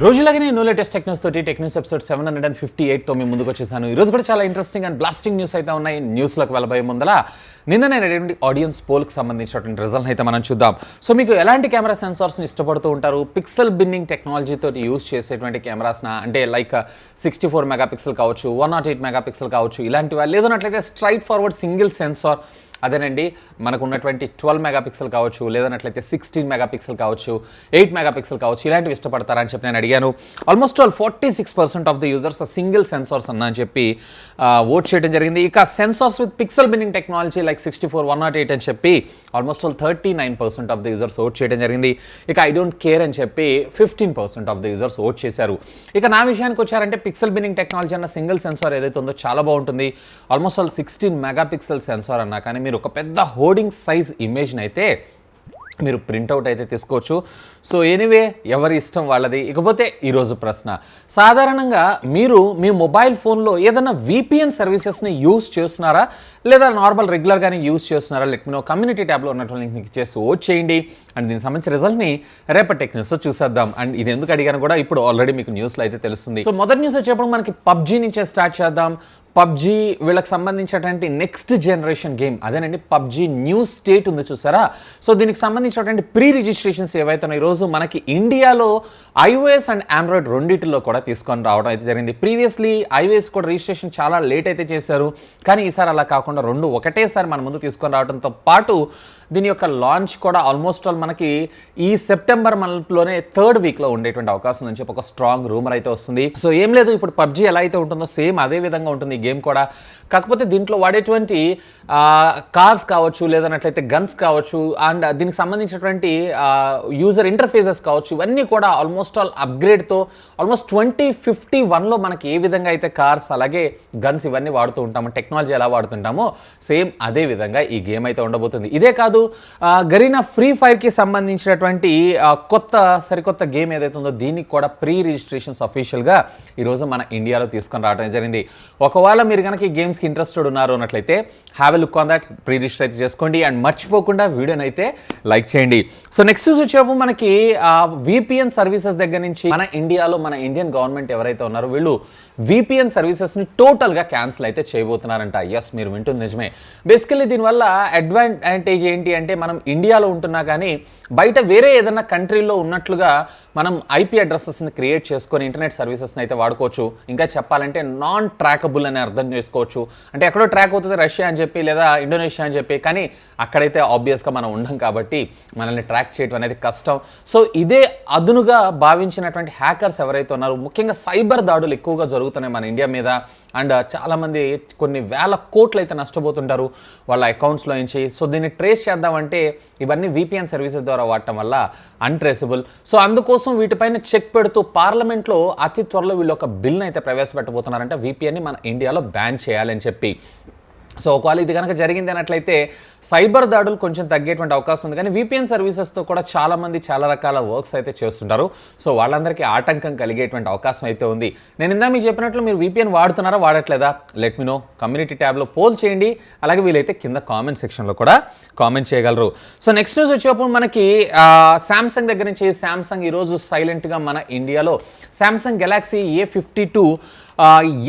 రోజులాగానే no latest tech news తోటి tech news episode 758తో మేము ముందుకు వచ్చేసాను. ఈరోజు కూడా చాలా ఇంట్రెస్టింగ్ అండ్ బ్లాస్టింగ్ న్యూస్ అయితే ఉన్నాయి. న్యూస్లోకి వెళ్ళబోయే ముందర నిన్ననే ఆడియన్స్ పోల్కి సంబంధించినటువంటి రిజల్ట్ అయితే మనం చూద్దాం. సో మీకు ఎలాంటి కెమెరా సెన్సార్స్ని ఇష్టపడుతూ ఉంటారు? పిక్సెల్ బిన్నింగ్ టెక్నాలజీ తోటి యూస్ చేసేటువంటి కెమెరాస్న, అంటే లైక్ 64 మెగాపిక్సెల్ కావచ్చు, 108 మెగాపిక్సెల్ కావచ్చు, ఇలాంటివి లేదన్నట్లయితే స్ట్రైట్ ఫార్వర్డ్ సింగిల్ సెన్సార్, అదేనండి మనకు ఉన్నటువంటి 12 మెగాపిక్సెల్ కావచ్చు, లేదన్నట్లయితే 16 మెగాపిక్సెల్ కావచ్చు, 8 మెగాపిక్సెల్ కావచ్చు, ఇలాంటివి ఇష్టపడతారా అని చెప్పి నేను అడిగాను. Almost 46% of the users single sensors అన్న అని చెప్పి ఓట్ చేయడం జరిగింది. ఇక sensors with pixel binning technology like 64, 108 అని చెప్పి almost 39% of the users vote చేయడం జరిగింది. ఇక ఐ డోంట్ కేర్ అని చెప్పి 15% ఆఫ్ ద యూజర్స్ ఓట్ చేశారు. ఇక నా విషయానికి వచ్చారంటే పిక్సెల్ బిన్నింగ్ టెక్నాలజీ అన్న సింగిల్ సెన్సార్ ఏదైతే ఉందో చాలా బాగుంటుంది. ఆల్మోస్ట్ 16 మెగాపిక్సెల్ సెన్సార్ అన్నా కానీ మీరు ఒక పెద్ద హోర్డింగ్ సైజ్ ఇమేజ్ని అయితే మీరు ప్రింట్అవుట్ అయితే తీసుకోవచ్చు. సో ఎనీవే ఎవరి ఇష్టం వాళ్ళది. ఇకపోతే ఈరోజు ప్రశ్న, సాధారణంగా మీరు మీ మొబైల్ ఫోన్లో ఏదైనా VPN సర్వీసెస్ని యూస్ చేస్తున్నారా, లేదా నార్మల్ రెగ్యులర్గానే యూస్ చేస్తున్నారా? Let me know. కమ్యూనిటీ ట్యాబ్లో ఉన్నటువంటి లింక్ మీకు చేసి ఓట్ చేయండి. అండ్ దీనికి సంబంధించిన రిజల్ట్ని రేపటి టెక్ న్యూస్లో చూసేద్దాం. అండ్ ఇది ఎందుకు అడిగాను కూడా ఇప్పుడు ఆల్రెడీ మీకు న్యూస్లో అయితే తెలుస్తుంది. సో మొదటి న్యూస్ వచ్చేప్పుడు మనకి పబ్జీ నుంచే స్టార్ట్ చేద్దాం. పబ్జీ వీళ్ళకి సంబంధించినటువంటి నెక్స్ట్ జనరేషన్ గేమ్, అదేనండి పబ్జీ న్యూ స్టేట్ ఉంది చూసారా. సో దీనికి సంబంధించినటువంటి ప్రీ రిజిస్ట్రేషన్స్ ఏవైతే ఉన్నాయి ఈరోజు మనకి ఇండియాలో iOS అండ్ ఆండ్రాయిడ్ రెండింటిలో కూడా తీసుకొని రావడం అయితే జరిగింది. ప్రీవియస్లీ iOS కూడా రిజిస్ట్రేషన్ చాలా లేట్ అయితే చేశారు, కానీ ఈసారి అలా కాకుండా రెండు ఒకటేసారి మన ముందు తీసుకొని రావడంతో పాటు దీని యొక్క లాంచ్ కూడా ఆల్మోస్ట్ ఆల్ మనకి ఈ సెప్టెంబర్ మంత్లోనే 3rd వీక్లో ఉండేటువంటి అవకాశం అని చెప్పి ఒక స్ట్రాంగ్ రూమర్ అయితే వస్తుంది. సో ఏం లేదు, ఇప్పుడు పబ్జీ ఎలా అయితే ఉంటుందో సేమ్ అదే విధంగా ఉంటుంది ఈ గేమ్ కూడా. కాకపోతే దీంట్లో వాడేటువంటి కార్స్ కావచ్చు, లేదన్నట్లయితే గన్స్ కావచ్చు, అండ్ దీనికి సంబంధించినటువంటి యూజర్ ఇంటర్ఫేసెస్ కావచ్చు, ఇవన్నీ కూడా ఆల్మోస్ట్ ఆల్ అప్గ్రేడ్తో ఆల్మోస్ట్ 2051లో మనకి ఏ విధంగా అయితే కార్స్ అలాగే గన్స్ ఇవన్నీ వాడుతూ ఉంటామో, టెక్నాలజీ ఎలా వాడుతుంటామో సేమ్ అదే విధంగా ఈ గేమ్ అయితే ఉండబోతుంది. ఇదే కాదు, గరీనా ఫ్రీ ఫైర్కి సంబంధించినటువంటి సరికొత్త గేమ్ ఏదైతే ఉందో దీనికి కూడా ప్రీ రిజిస్ట్రేషన్స్ అఫీషియల్గా ఈరోజు మన ఇండియాలో తీసుకొని రావడం జరిగింది. ఒకవేళ మీరు కనుక ఈ గేమ్స్కి ఇంట్రెస్టెడ్ ఉన్నారు అన్నట్లయితే have a look on that, pre register అయితే చేసుకోండి. అండ్ మర్చిపోకుండా వీడియోని అయితే లైక్ చేయండి. సో నెక్స్ట్ వచ్చేటప్పుడు మనకి VPN సర్వీసెస్ దగ్గర నుంచి మన ఇండియాలో మన ఇండియన్ గవర్నమెంట్ ఎవరైతే ఉన్నారో వీళ్ళు VPN సర్వీసెస్ని టోటల్గా క్యాన్సిల్ అయితే చేయబోతున్నారంట. ఎస్, మీరు వింటుంది నిజమే. బేసికల్లీ దీనివల్ల అడ్వాంటేజ్ ఏంటి అంటే మనం ఇండియాలో ఉంటున్నా కానీ బయట వేరే ఏదైనా కంట్రీలో ఉన్నట్లుగా మనం IP అడ్రసెస్ని క్రియేట్ చేసుకొని ఇంటర్నెట్ సర్వీసెస్ని అయితే వాడుకోవచ్చు. ఇంకా చెప్పాలంటే నాన్ ట్రాకబుల్ అని అర్థం చేసుకోవచ్చు. అంటే ఎక్కడో ట్రాక్ అవుతుంది రష్యా అని చెప్పి లేదా ఇండోనేషియా అని చెప్పి, కానీ అక్కడైతే ఆబ్వియస్గా మనం ఉండం కాబట్టి మనల్ని ట్రాక్ చేయడం అనేది కష్టం. సో ఇదే అదునుగా భావించినటువంటి హ్యాకర్స్ ఎవరైతే ఉన్నారో, ముఖ్యంగా సైబర్ దాడులు ఎక్కువగా జరుగుతున్నాయి మన ఇండియా మీద. అండ్ చాలామంది కొన్ని వేల కోట్లు అయితే నష్టపోతుంటారు వాళ్ళ అకౌంట్స్లో నుంచి. సో దీన్ని ట్రేస్ చేద్దామంటే ఇవన్నీ VPN సర్వీసెస్ ద్వారా వాడటం వల్ల అన్ట్రేసబుల్. సో అందుకోసం వీటిపైన చెక్ పెడుతూ పార్లమెంట్లో అతి త్వరలో వీళ్ళు ఒక బిల్ని అయితే ప్రవేశపెట్టబోతున్నారంటే VPNని మన ఇండియాలో బ్యాన్ చేయాలని చెప్పి. సో ఒకవేళ ఇది కనుక జరిగింది అన్నట్లయితే సైబర్ దాడులు కొంచెం తగ్గేటువంటి అవకాశం ఉంది. కానీ VPN సర్వీసెస్తో కూడా చాలామంది చాలా రకాల వర్క్స్ అయితే చేస్తుంటారు. సో వాళ్ళందరికీ ఆటంకం కలిగేటువంటి అవకాశం అయితే ఉంది. నేను ఇందా మీకు చెప్పినట్లు మీరు VPN వాడుతున్నారా వాడట్లేదా? Let me know. కమ్యూనిటీ ట్యాబ్లో పోల్ చేయండి, అలాగే వీలైతే కింద కామెంట్ సెక్షన్లో కూడా కామెంట్ చేయగలరు. సో నెక్స్ట్ న్యూస్ వచ్చేటప్పుడు మనకి శాంసంగ్ దగ్గర నుంచి శాంసంగ్ ఈరోజు సైలెంట్గా మన ఇండియాలో Samsung Galaxy A52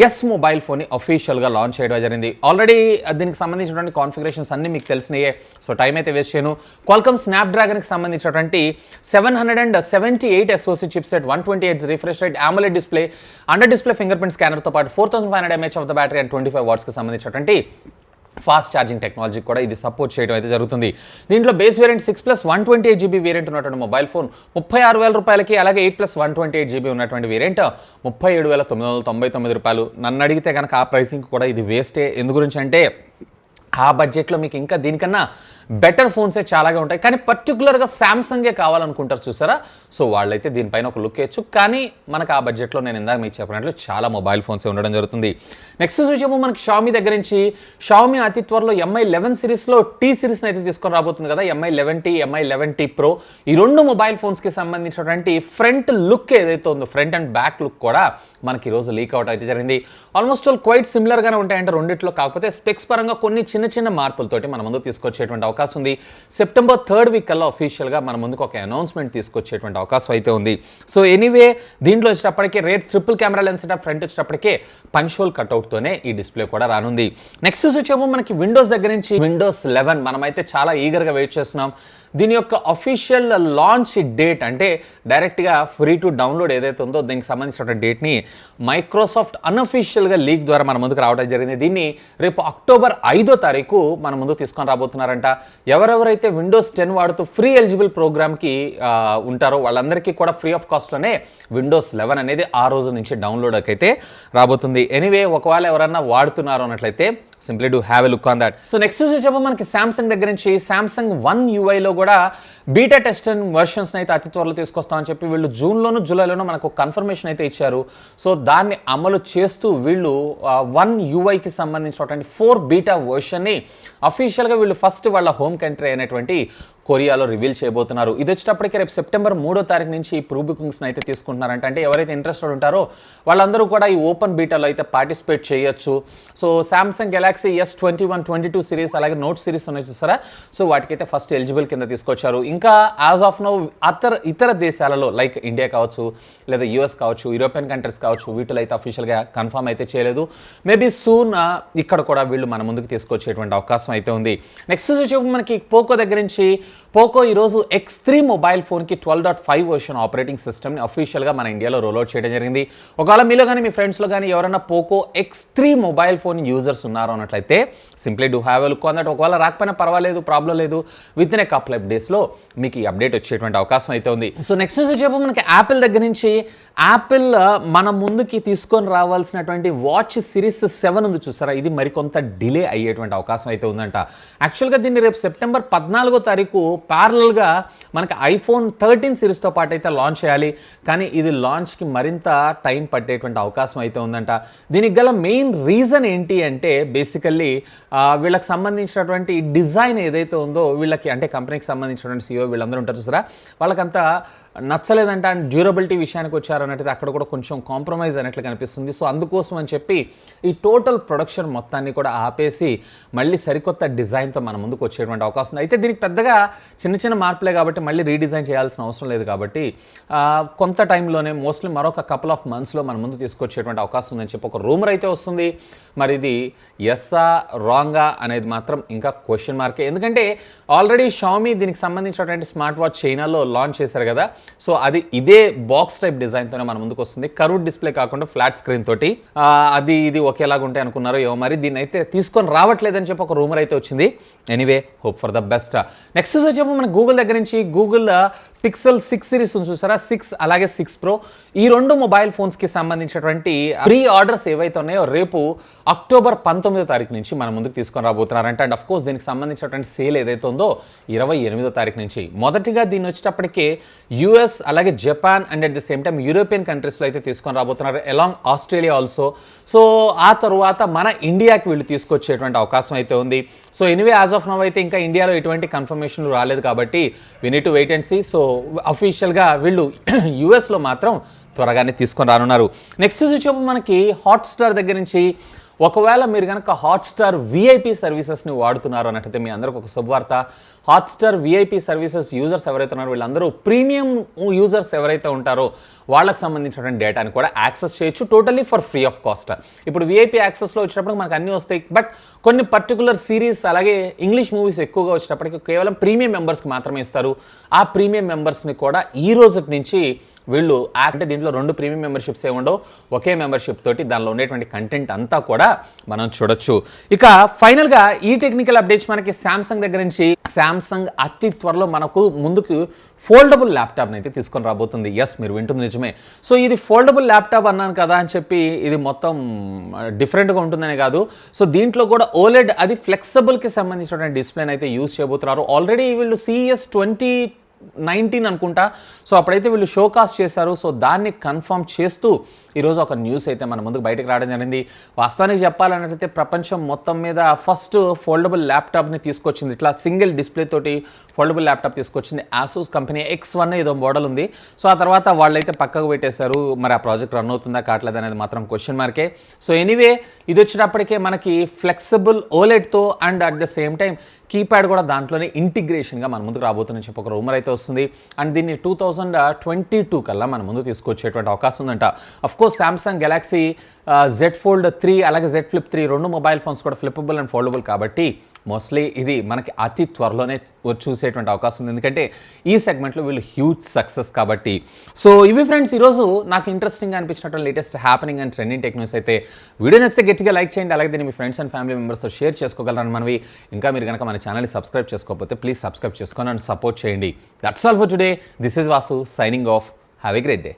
yes mobile ఫోన్ని అఫీషియల్గా లాంచ్ చేయడం జరిగింది. ఆల్రెడీ దీనికి సంబంధించినటువంటి కాన్ఫిగరేషన్స్ అన్నీ మీకు తెలిసినాయే. సో టైం అయితే వేస్ట్ చేయను. క్వాల్కమ్ స్నాప్డ్రాగన్కి సంబంధించినటువంటి 778 SoC చిప్సెట్, 128 refresh rate, AMOLED display, under display fingerprint స్కానర్తో పాటు 4500 mAh of the battery and 25 వాట్స్కి సంబంధించినటువంటి ఫాస్ట్ ఛార్జింగ్ టెక్నాలజీ కూడా ఇది సపోర్ట్ చేయడం అయితే జరుగుతుంది. దీంట్లో బేస్ వేరియంట్ 6+ 128GB వేరియంట్ ఉన్నటువంటి మొబైల్ ఫోన్ 36,000 రూపాయలకి, అలాగే 8+ 128GB ఉన్నటువంటి వేరియంట్ 37,999 రూపాయలు. నన్ను అడిగితే కనుక ఆ ప్రైసింగ్ కూడా ఇది వేస్టే. ఎందు గురించి అంటే ఆ బడ్జెట్లో మీకు ఇంకా దీనికన్నా బెటర్ ఫోన్సే చాలాగా ఉంటాయి. కానీ పర్టికులర్గా శాంసంగే కావాలనుకుంటారు చూసారా, సో వాళ్ళైతే దీనిపైన ఒక లుక్ వేయచ్చు. కానీ మనకు ఆ బడ్జెట్లో నేను ఇందాక మీకు చెప్పినట్లు చాలా మొబైల్ ఫోన్సే ఉండడం జరుగుతుంది. నెక్స్ట్ వచ్చేమో మనకి షామీ దగ్గర నుంచి షామీ అతి త్వరలో MI 11 సిరీస్లో T సిరీస్ని అయితే తీసుకొని రాబోతుంది కదా. MI 11T, MI 11T Pro, ఈ రెండు మొబైల్ ఫోన్స్కి సంబంధించినటువంటి ఫ్రంట్ లుక్ ఏదైతే ఉందో, ఫ్రంట్ అండ్ బ్యాక్ లుక్ కూడా మనకి ఈరోజు లీక్ అవుట్ అయితే జరిగింది. ఆల్మోస్ట్ ఆల్ క్వైట్ సిమిలర్గానే ఉంటాయంటే రెండిట్లో, కాకపోతే స్పెక్స్ పరంగా కొన్ని చిన్న మార్పులతోటి మన ముందు తీసుకొచ్చేటువంటి అవకాశం ఉంది. సెప్టెంబర్ 3rd వీక్ కల్లా అఫీషియల్గా మన ముందుకు ఒక అనౌన్స్మెంట్ తీసుకొచ్చేటువంటి అవకాశం అయితే ఉంది. సో ఎనీవే దీంట్లో వచ్చేటప్పటికే rear triple camera lens front వచ్చేటప్పటికే పంచ్ హోల్ కట్అవుట్తోనే ఈ డిస్ప్లే కూడా రానుంది. నెక్స్ట్ వచ్చేమో మనకి విండోస్ దగ్గర నుంచి విండోస్ 11 మనమైతే చాలా ఈగర్గా వెయిట్ చేస్తున్నాం. దీని యొక్క అఫీషియల్ లాంచ్ డేట్ అంటే డైరెక్ట్గా ఫ్రీ టు డౌన్లోడ్ ఏదైతే ఉందో దీనికి సంబంధించిన డేట్ని మైక్రోసాఫ్ట్ అన్అఫీషియల్గా లీక్ ద్వారా మన ముందుకు రావడం జరిగింది. దీన్ని రేపు అక్టోబర్ 5వ తారీఖు మన ముందుకు తీసుకొని రాబోతున్నారంట. ఎవరెవరైతే విండోస్ 10 వాడుతూ ఫ్రీ ఎలిజిబుల్ ప్రోగ్రామ్కి ఉంటారో వాళ్ళందరికీ కూడా ఫ్రీ ఆఫ్ కాస్ట్లోనే విండోస్ 11 అనేది ఆ రోజు నుంచి డౌన్లోడ్కి అయితే రాబోతుంది. ఎనీవే ఒకవేళ ఎవరన్నా వాడుతున్నారు అన్నట్లయితే simply do have a look on that. So next వచ్చేమో మనకి సామ్సంగ్ దగ్గర నుంచి సామ్సంగ్ One UI కూడా బీటా టెస్ట్ వర్షన్స్ అయితే అతి త్వరలో తీసుకొస్తామని చెప్పి వీళ్ళు జూన్లోను జూలైలోనూ మనకు కన్ఫర్మేషన్ అయితే ఇచ్చారు. సో దాన్ని అమలు చేస్తూ వీళ్ళు One UIకి సంబంధించినటువంటి 4 బీటా వర్షన్ని అఫీషియల్గా వీళ్ళు ఫస్ట్ వాళ్ళ హోమ్ కంట్రీ అయినటువంటి కొరియాలో రివీల్ చేయబోతున్నారు. ఇది వచ్చేటప్పటికి రేపు సెప్టెంబర్ 3వ తారీఖు నుంచి ఈ ప్రీ బుకింగ్స్ని అయితే తీసుకుంటున్నారంట. అంటే ఎవరైతే ఇంట్రెస్టెడ్ ఉంటారో వాళ్ళందరూ కూడా ఈ ఓపెన్ బీటాలో అయితే పార్టిసిపేట్ చేయొచ్చు. So Samsung Galaxy S21, 22 series అలాగే నోట్ సిరీస్ ఉన్నాయి చూసారా, సో వాటికైతే ఫస్ట్ ఎలిజిబుల్ కింద తీసుకొచ్చారు. ఇంకా యాజ్ ఆఫ్ నౌ ఇతర దేశాలలో లైక్ ఇండియా కావచ్చు లేదా US కావచ్చు, యూరోపియన్ కంట్రీస్ కావచ్చు, వీటిలో అయితే అఫీషియల్గా కన్ఫర్మ్ అయితే చేయలేదు. మేబీ సూన్ ఇక్కడ కూడా వీళ్ళు మన ముందుకు తీసుకొచ్చేటువంటి అవకాశం అయితే ఉంది. నెక్స్ట్ వచ్చి మనకి పోకో దగ్గర నుంచి పోకో ఈరోజు X3 మొబైల్ ఫోన్కి 12.5 వర్షన్ ఆపరేటింగ్ సిస్టమ్ని అఫీషియల్గా మన ఇండియాలో రోల్అవుట్ చేయడం జరిగింది. ఒకవేళ మీలో కానీ మీ ఫ్రెండ్స్లో కానీ ఎవరైనా Poco X3 mobile phone users ఉన్నారో అన్నట్లయితే simply do have a look on that. ఒకవేళ రాకపోయినా పర్వాలేదు, ప్రాబ్లం లేదు, with in a couple of డేస్లో మీకు ఈ అప్డేట్ వచ్చేటువంటి అవకాశం అయితే ఉంది. సో నెక్స్ట్ వచ్చేపు మనకి యాపిల్ దగ్గర నుంచి యాపిల్ మన ముందుకి తీసుకొని రావాల్సినటువంటి వాచ్ సిరీస్ 7 ఉంది చూసారా, ఇది మరికొంత డిలే అయ్యేటువంటి అవకాశం అయితే ఉందంట. యాక్చువల్గా దీన్ని రేపు సెప్టెంబర్ 14వ తారీఖు ప్యారలల్గా మనకి iPhone 13 సిరీస్తో పాటు అయితే లాంచ్ చేయాలి. కానీ ఇది లాంచ్కి మరింత టైం పట్టేటువంటి అవకాశం అయితే ఉందంట. దీనికి గల మెయిన్ రీజన్ ఏంటి అంటే బేసికల్లీ వీళ్ళకి సంబంధించినటువంటి డిజైన్ ఏదైతే ఉందో వీళ్ళకి అంటే కంపెనీకి సంబంధించినటువంటి CEO వీళ్ళందరూ ఉంటారు చూసారా, వాళ్ళకంతా నచ్చలేదంట. అండ్ డ్యూరబిలిటీ విషయానికి వచ్చారన్నట్టు అక్కడ కూడా కొంచెం కాంప్రమైజ్ అయినట్లు కనిపిస్తుంది. సో అందుకోసం అని చెప్పి ఈ టోటల్ ప్రొడక్షన్ మొత్తాన్ని కూడా ఆపేసి మళ్ళీ సరికొత్త డిజైన్తో మన ముందుకు వచ్చేటువంటి అవకాశం ఉంది. అయితే దీనికి పెద్దగా చిన్న మార్పులే కాబట్టి మళ్ళీ రీడిజైన్ చేయాల్సిన అవసరం లేదు కాబట్టి కొంత టైంలోనే మోస్ట్లీ మరొక కపుల్ ఆఫ్ మంత్స్లో మన ముందు తీసుకొచ్చేటువంటి అవకాశం ఉందని చెప్పి ఒక రూమర్ అయితే వస్తుంది. మరి ఇది ఎస్సా రాంగా అనేది మాత్రం ఇంకా క్వశ్చన్ మార్కే. ఎందుకంటే ఆల్రెడీ షామీ దీనికి సంబంధించినటువంటి స్మార్ట్ వాచ్ చైనాలో లాంచ్ చేశారు కదా, సో అది ఇదే బాక్స్ టైప్ డిజైన్తోనే మన ముందుకు వస్తుంది. కర్వ్డ్ డిస్ప్లే కాకుండా ఫ్లాట్ స్క్రీన్ తోటి ఇది ఒకేలాగా ఉంటాయి అనుకున్నారో ఏమో, మరి దీన్ని అయితే తీసుకొని రావట్లేదని చెప్పి ఒక రూమర్ అయితే వచ్చింది. Anyway hope for the best. Next వచ్చేమో మన గూగుల్ దగ్గర నుంచి గూగుల్ పిక్సెల్ 6 సిరీస్ ఉంది చూసారా, 6 అలాగే 6 Pro, ఈ 2 మొబైల్ ఫోన్స్కి సంబంధించినటువంటి ప్రీ ఆర్డర్స్ ఏవైతే ఉన్నాయో రేపు అక్టోబర్ 19వ తారీఖు నుంచి మన ముందుకు తీసుకొని రాబోతున్నారంట. అండ్ అఫ్కోర్స్ దీనికి సంబంధించినటువంటి సేల్ ఏదైతే ఉందో 28వ తారీఖు నుంచి. మొదటిగా దీన్ని వచ్చేటప్పటికే US అలాగే Japan and at the same time European కంట్రీస్లో అయితే తీసుకొని రాబోతున్నారు, అలాంగ్ ఆస్ట్రేలియా ఆల్సో. సో ఆ తరువాత మన ఇండియాకి వీళ్ళు తీసుకొచ్చేటువంటి అవకాశం అయితే ఉంది. So anyway as of now అయితే ఇంకా ఇండియాలో ఎటువంటి కన్ఫర్మేషన్లు రాలేదు కాబట్టి we need to wait and see. So అఫీషియల్గా వీళ్ళు యూఎస్లో మాత్రం త్వరగానే తీసుకొని రానున్నారు. నెక్స్ట్ వచ్చేపు మనకి హాట్స్టార్ దగ్గర నుంచి ఒకవేళ మీరు కనుక హాట్స్టార్ VIP సర్వీసెస్ని వాడుతున్నారు అన్నట్టయితే మీ అందరికి ఒక శుభవార్త. హాట్స్టార్ VIP సర్వీసెస్ యూజర్స్ ఎవరైతే ఉన్నారో వీళ్ళందరూ ప్రీమియం యూజర్స్ ఎవరైతే ఉంటారో వాళ్ళకి సంబంధించినటువంటి డేటాని కూడా యాక్సెస్ చేయొచ్చు totally for free of cost. ఇప్పుడు VIP యాక్సెస్లో వచ్చినప్పుడు మనకు అన్నీ వస్తాయి, బట్ కొన్ని పర్టికులర్ సిరీస్ అలాగే ఇంగ్లీష్ మూవీస్ ఎక్కువగా వచ్చినప్పటికీ కేవలం ప్రీమియం మెంబర్స్కి మాత్రమే ఇస్తారు. ఆ ప్రీమియం మెంబర్స్ని కూడా ఈ రోజు నుంచి వీళ్ళు అంటే దీంట్లో 2 ప్రీమియం మెంబర్షిప్స్ ఉండవు, ఒకే మెంబర్షిప్ తోటి దానిలో ఉండేటువంటి కంటెంట్ అంతా కూడా మనం చూడొచ్చు. ఇక ఫైనల్గా ఈ టెక్నికల్ అప్డేట్స్ మనకి శాంసంగ్ దగ్గర నుంచి శాంసంగ్ అతి త్వరలో మనకు ముందుకు ఫోల్డబుల్ ల్యాప్టాప్ని అయితే తీసుకొని రాబోతుంది. ఎస్, మీరు వింటుంది నిజమే. సో ఇది ఫోల్డబుల్ ల్యాప్టాప్ అన్నాను కదా అని చెప్పి ఇది మొత్తం డిఫరెంట్గా ఉంటుందనే కాదు. సో దీంట్లో కూడా ఓలెడ్ అది ఫ్లెక్సిబుల్కి సంబంధించినటువంటి డిస్ప్లేని అయితే యూజ్ చేయబోతున్నారు. ఆల్రెడీ వీళ్ళు CES 2019 అనుకుంటా, సో అప్పుడైతే వీళ్ళు షోకాస్ట్ చేశారు. సో దాన్ని కన్ఫర్మ్ చేస్తూ ఈరోజు ఒక న్యూస్ అయితే మన ముందుకు బయటకు రావడం జరిగింది. వాస్తవానికి చెప్పాలన్నట్లయితే ప్రపంచం మొత్తం మీద ఫస్ట్ ఫోల్డబుల్ ల్యాప్టాప్ని తీసుకొచ్చింది, ఇట్లా సింగిల్ డిస్ప్లే తోటి ఫోల్డబుల్ ల్యాప్టాప్ తీసుకొచ్చింది ASUS కంపెనీ. X1 ఏదో మోడల్ ఉంది. సో ఆ తర్వాత వాళ్ళైతే పక్కకు పెట్టేశారు. మరి ఆ ప్రాజెక్ట్ రన్ అవుతుందా కావట్లేదు అనేది మాత్రం క్వశ్చన్ మార్కే. సో ఎనీవే ఇది వచ్చేటప్పటికే మనకి ఫ్లెక్సిబుల్ ఓలెడ్తో and at the same time keypad కూడా దాంట్లోనే ఇంటిగ్రేషన్గా మన ముందుకు రాబోతుందని చెప్పి ఒక రూమర్ అయితే వస్తుంది. అండ్ దీన్ని 2022 కల్లా మన ముందు తీసుకొచ్చేటువంటి అవకాశం ఉందంట. Of course Samsung Galaxy Z fold 3 అలాగే జెడ్ ఫ్లిప్ 3 రెండు మొబైల్ ఫోన్స్ కూడా ఫ్లిప్పబుల్ అండ్ ఫోల్డబుల్ కాబట్టి మోస్ట్లీ ఇది మనకి అతి త్వరలోనే చూసేటువంటి అవకాశం ఉంది, ఎందుకంటే ఈ సెగ్మెంట్లో వీళ్ళు హ్యూజ్ సక్సెస్ కాబట్టి. సో ఇవి ఫ్రెండ్స్ ఈరోజు నాకు ఇంట్రెస్టింగ్గా అనిపించినటువంటి latest happening and trending tech news అయితే. వీడియో నచ్చితే గట్టిగా లైక్ చేయండి, అలాగే దీన్ని మీ ఫ్రెండ్స్ అండ్ ఫ్యామిలీ మెంబర్స్తో షేర్ చేసుకోగలరని మనవి. ఇంకా మీరు కనుక మన ఛానల్ని సబ్స్క్రైబ్ చేసుకోకపోతే ప్లీజ్ సబ్స్క్రైబ్ చేసుకొని అండ్ సపోర్ట్ చేయండి. That's all for today. This is Vasu signing off. Have a great day.